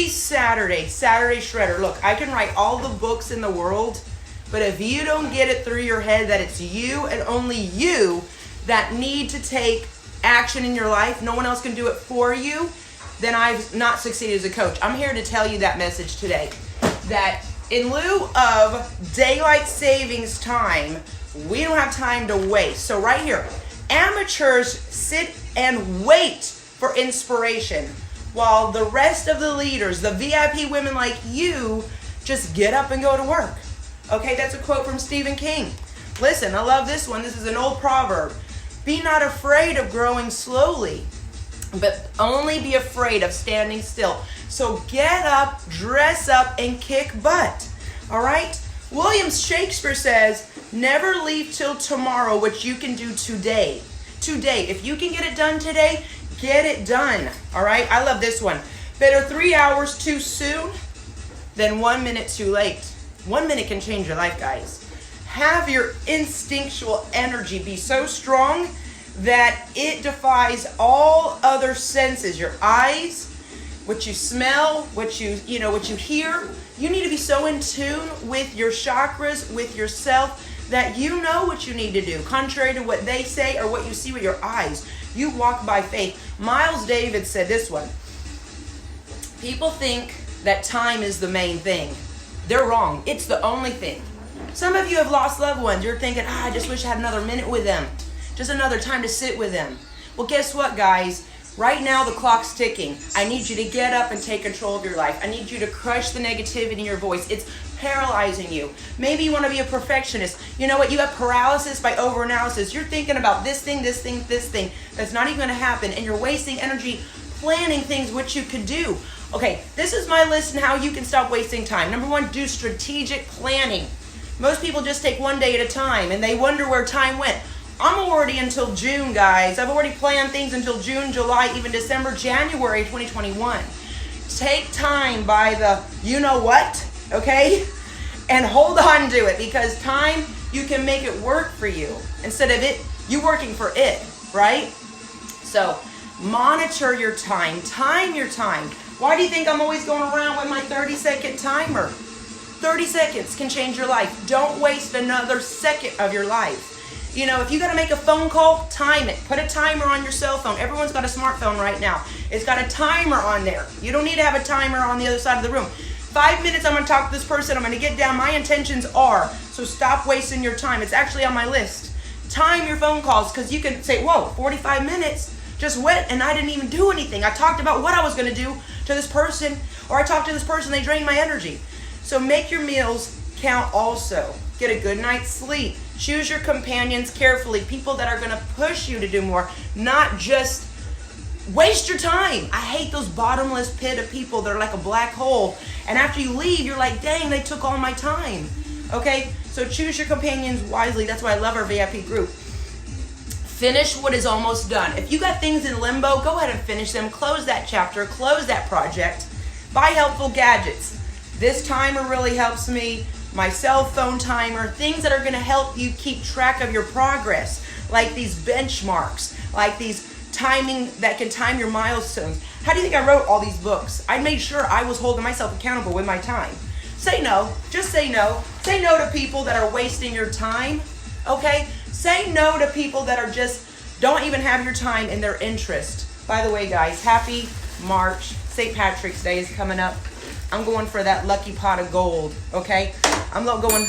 Happy Saturday, Saturday Shredder. Look, I can write all the books in the world, but if you don't get it through your head that it's you and only you that need to take action in your life, no one else can do it for you, then I've not succeeded as a coach. I'm here to tell you that message today. That in lieu of daylight savings time, we don't have time to waste. So right here, amateurs sit and wait for inspiration, while the rest of the leaders, the VIP women like you, just get up and go to work. Okay, that's a quote from Stephen King. Listen, I love this one. This is an old proverb. Be not afraid of growing slowly, but only be afraid of standing still. So get up, dress up, and kick butt. All right? William Shakespeare says, never leave till tomorrow what you can do today. Today. If you can get it done today, get it done. All right? I love this one. Better 3 hours too soon than 1 minute too late. 1 minute can change your life, guys. Have your instinctual energy be so strong that it defies all other senses. Your eyes, what you smell, what you hear. You need to be so in tune with your chakras, with yourself, that you know what you need to do. Contrary to what they say or what you see with your eyes, you walk by faith. Miles Davis said this one. People think that time is the main thing. They're wrong. It's the only thing. Some of you have lost loved ones. You're thinking, I just wish I had another minute with them. Just another time to sit with them. Well, guess what, guys? Right now, the clock's ticking. I need you to get up and take control of your life. I need you to crush the negativity in your voice. It's paralyzing you. Maybe you want to be a perfectionist. You know what? You have paralysis by overanalysis. You're thinking about this thing, this thing, this thing. That's not even going to happen. And you're wasting energy planning things which you could do. Okay, this is my list on how you can stop wasting time. Number one, do strategic planning. Most people just take one day at a time and they wonder where time went. I'm already until June, guys. I've already planned things until June, July, even December, January 2021. Take time by the you know what, okay? And hold on to it, because time, you can make it work for you instead of it, you working for it, right? So monitor your time, time your time. Why do you think I'm always going around with my 30-second timer? 30 seconds can change your life. Don't waste another second of your life. You know, if you got to make a phone call, time it. Put a timer on your cell phone. Everyone's got a smartphone right now. It's got a timer on there. You don't need to have a timer on the other side of the room. 5 minutes, I'm going to talk to this person. I'm going to get down. My intentions are, so stop wasting your time. It's actually on my list. Time your phone calls, because you can say, whoa, 45 minutes just went and I didn't even do anything. I talked about what I was going to do to this person, or I talked to this person, they drained my energy. So make your meals count also. Get a good night's sleep. Choose your companions carefully. People that are going to push you to do more, not just waste your time. I hate those bottomless pit of people that are like a black hole. And after you leave, you're like, dang, they took all my time. Okay? So choose your companions wisely. That's why I love our VIP group. Finish what is almost done. If you got things in limbo, go ahead and finish them. Close that chapter. Close that project. Buy helpful gadgets. This timer really helps me. My cell phone timer. Things that are going to help you keep track of your progress. Like these benchmarks. Like these timing that can time your milestones. How do you think I wrote all these books? I made sure I was holding myself accountable with my time. Say no. Just say no. Say no to people that are wasting your time. Okay? Say no to people that are just don't even have your time in their interest. By the way, guys, happy March. St. Patrick's Day is coming up. I'm going for that lucky pot of gold, okay? I'm not going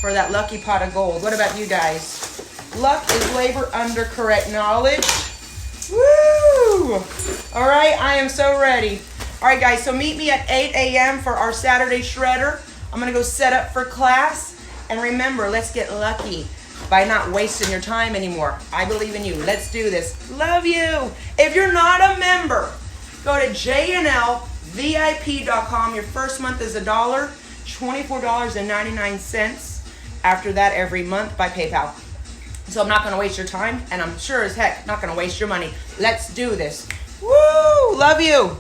for that lucky pot of gold. What about you guys? Luck is labor under correct knowledge. Woo! All right, I am so ready. All right, guys, so meet me at 8 a.m. for our Saturday Shredder. I'm going to go set up for class. And remember, let's get lucky by not wasting your time anymore. I believe in you. Let's do this. Love you. If you're not a member, go to JNLVIP.com. Your first month is $1, $24.99. After that, every month by PayPal. So I'm not going to waste your time, and I'm sure as heck not going to waste your money. Let's do this. Woo! Love you.